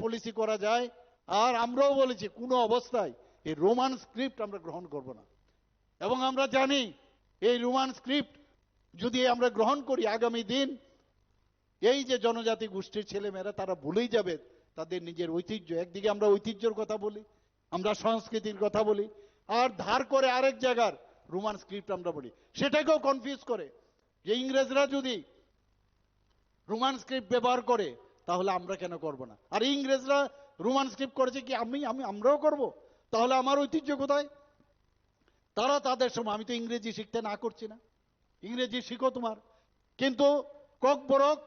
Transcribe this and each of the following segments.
Policy করা যায়। আর আমরাও বলেছি কোনো অবস্থায় এই রোমান স্ক্রিপ্ট আমরা গ্রহণ করব না। এবং আমরা জানি এই রোমান স্ক্রিপ্ট যদি আমরা গ্রহণ করি, আগামী দিন এই যে জনজাতি গোষ্ঠীর ছেলেমেয়েরা তারা ভুলেই যাবে তাদের নিজের ঐতিহ্য। একদিকে আমরা ঐতিহ্যের কথা বলি, আমরা সংস্কৃতির কথা বলি, আর ধার করে আরেক জায়গার রোমান স্ক্রিপ্ট আমরা বলি, সেটাকেও কনফিউজ করে যে ইংরেজরা যদি রোমান স্ক্রিপ্ট ব্যবহার করে তাহলে আমরা কেন করব না। আর ইংরেজরা রোমান স্ক্রিপ্ট করেছে কি আমরাও করব, তাহলে আমার ঐতিহ্য কোথায়? তারা তাদের সময়, আমি তো ইংরেজি শিখতে না করছি না, ইংরেজি শিখো তোমার, কিন্তু ককবরক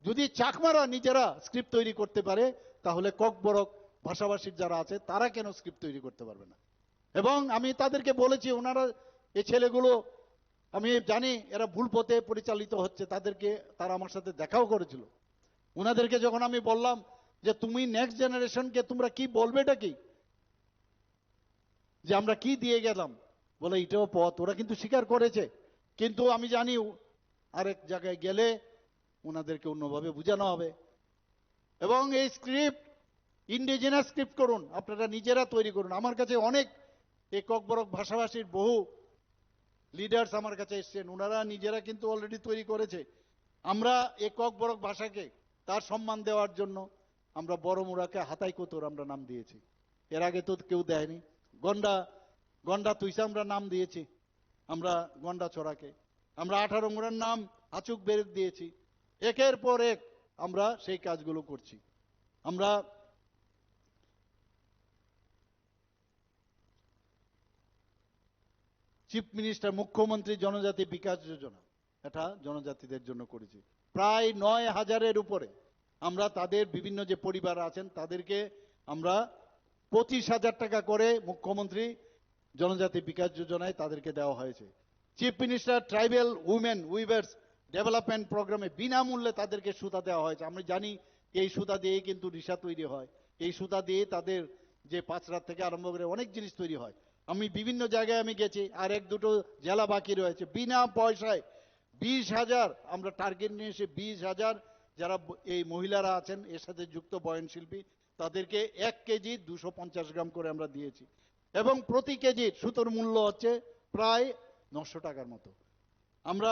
যদি চাকমারা নিজেরা স্ক্রিপ্ট তৈরি করতে পারে তাহলে ককবরক ভাষাভাষীর যারা আছে তারা কেন স্ক্রিপ্ট তৈরি করতে পারবে না? এবং আমি তাদেরকে বলেছি, ওনারা এই ছেলেগুলো আমি জানি এরা ভুল পথে পরিচালিত হচ্ছে, তারা আমার সাথে দেখাও করেছিল। ওনাদেরকে যখন আমি বললাম যে তুমি নেক্সট জেনারেশনকে তোমরা কি বলবে, এটা কি যে আমরা কি দিয়ে গেলাম, বলে এটাও পথ, ওরা কিন্তু স্বীকার করেছে। কিন্তু আমি জানি আরেক জায়গায় গেলে ওনাদেরকে অন্যভাবে বোঝানো হবে। এবং এই স্ক্রিপ্ট ইন্ডিজিনাস স্ক্রিপ্ট করুন, আপনারা নিজেরা তৈরি করুন। আমার কাছে অনেক এই ককবরক ভাষাভাষীর বহু লিডার্স আমার কাছে এসছেন, ওনারা নিজেরা কিন্তু অলরেডি তৈরি করেছে। আমরা এই ককবরক ভাষাকে তার সম্মান দেওয়ার জন্য আমরা বড়মুড়াকে হাতাই কোতর আমরা নাম দিয়েছি, এর আগে তো কেউ দেয়নি। গন্ডা গন্ডা তুইসা আমরা নাম দিয়েছি, আমরা গন্ডা চড়াকে। আমরা 18 মুড়ার নাম আচুক বেরেক দিয়েছি। একের পর এক আমরা সেই কাজগুলো করছি। আমরা চিফ মিনিস্টার, মুখ্যমন্ত্রী জনজাতি বিকাশ যোজনা, এটা জনজাতিদের জন্য করেছি। প্রায় 9,000-এর উপরে আমরা তাদের বিভিন্ন যে পরিবার আছেন তাদেরকে আমরা 25,000 টাকা করে মুখ্যমন্ত্রী জনজাতি বিকাশ যোজনায় তাদেরকে দেওয়া হয়েছে। Chief minister tribal women weavers development প্রোগ্রামে বিনামূল্যে তাদেরকে সুতা দেওয়া হয়েছে। আমরা জানি এই সুতা দিয়েই কিন্তু রিসা তৈরি হয়, এই সুতা দিয়ে তাদের যে পাঁচরাত থেকে আরম্ভ করে অনেক জিনিস তৈরি হয়। আমি বিভিন্ন জায়গায় আমি গেছি, আর 1-2টো জেলা বাকি রয়েছে। বিনা পয়সায় 20,000 আমরা টার্গেট নিয়ে এসে 20,000 যারা এই মহিলারা আছেন এর সাথে যুক্ত বয়নশিল্পী তাদেরকে 1 কেজি 250 গ্রাম করে আমরা দিয়েছি। এবং প্রতি কেজির সুতোর মূল্য হচ্ছে প্রায় 900 টাকার মতো। আমরা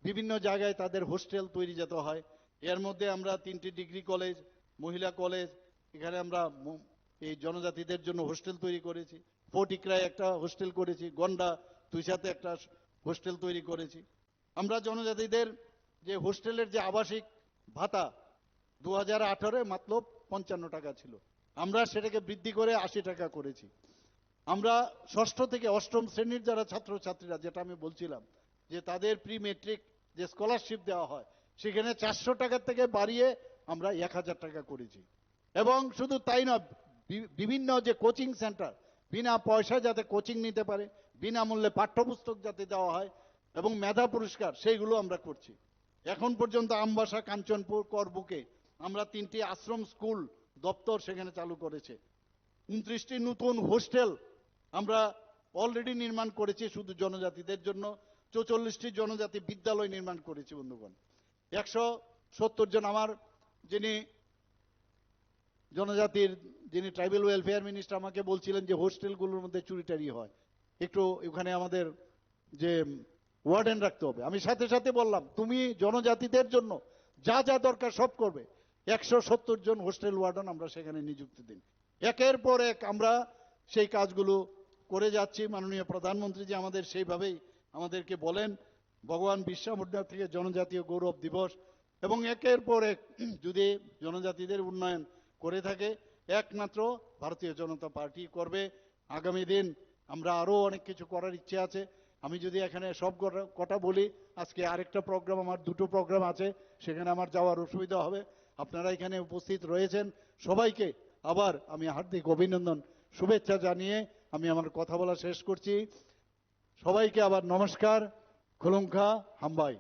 বিভিন্ন জায়গায় তাদের হোস্টেল তৈরি যেতে হয়। এর মধ্যে আমরা 3টি ডিগ্রি কলেজ, মহিলা কলেজ, এখানে আমরা এই জনজাতিদের জন্য হোস্টেল তৈরি করেছি। ফটিকরায় একটা হোস্টেল করেছি, গন্ডা তুইসাতে একটা হোস্টেল তৈরি করেছি। আমরা জনজাতিদের যে হোস্টেলের যে আবাসিক ভাতা 2018-এ মাত্র 55 টাকা ছিল, আমরা সেটাকে বৃদ্ধি করে 80 টাকা করেছি। আমরা 6ষ্ঠ থেকে 8ম শ্রেণীর যারা ছাত্রছাত্রীরা, যেটা আমি বলছিলাম যে তাদের প্রি মেট্রিক যে স্কলারশিপ দেওয়া হয়, সেখানে 400 টাকা থেকে বাড়িয়ে আমরা 1000 টাকা করেছি। এবং শুধু তাই নয়, বিভিন্ন যে কোচিং সেন্টার বিনা পয়সায় যাতে কোচিং নিতে পারে, বিনামূল্যে পাঠ্যপুস্তক যাতে দেওয়া হয় এবং মেধা পুরস্কার, সেইগুলো আমরা করছি। এখন পর্যন্ত আমবাসা, কাঞ্চনপুর, করবুকে আমরা 3টি আশ্রম স্কুল দপ্তর সেখানে চালু করেছে। 29টি নতুন হোস্টেল আমরা অলরেডি নির্মাণ করেছি শুধু জনজাতিদের জন্য। 44টি জনজাতি বিদ্যালয় নির্মাণ করেছি বন্ধুগণ। 170 জন আমার যিনি জনজাতির যিনি ট্রাইবাল ওয়েলফেয়ার মিনিস্টার আমাকে বলছিলেন যে হোস্টেলগুলোর মধ্যে চুরিটারি হয়, একটু ওখানে আমাদের যে ওয়ার্ডেন রাখতে হবে। আমি সাথে সাথে বললাম তুমি জনজাতিদের জন্য যা যা দরকার সব করবে। 170 জন হোস্টেল ওয়ার্ডেন আমরা সেখানে নিযুক্তি দিন। একের পর এক আমরা সেই কাজগুলো করে যাচ্ছি। মাননীয় প্রধানমন্ত্রী যে আমাদের সেইভাবেই আমাদেরকে বলেন ভগবান বিরসা মুন্ডা থেকে জনজাতীয় গৌরব দিবস, এবং একের পর এক যদি জনজাতিদের উন্নয়ন করে থাকে একমাত্র ভারতীয় জনতা পার্টি করবে। আগামী দিন আমরা আরো অনেক কিছু করার ইচ্ছে আছে। আমি যদি এখানে সব কটা বলি, আজকে আরেকটা প্রোগ্রাম, আমার 2টো প্রোগ্রাম আছে, সেখানে আমার যাওয়ার অসুবিধা হবে। আপনারা এখানে উপস্থিত রয়েছেন সবাইকে আবার আমি হার্দিক অভিনন্দন শুভেচ্ছা জানিয়ে আমি আমার কথা বলা শেষ করছি। সবাইকে আবার নমস্কার, খুলুংখা হামবাই।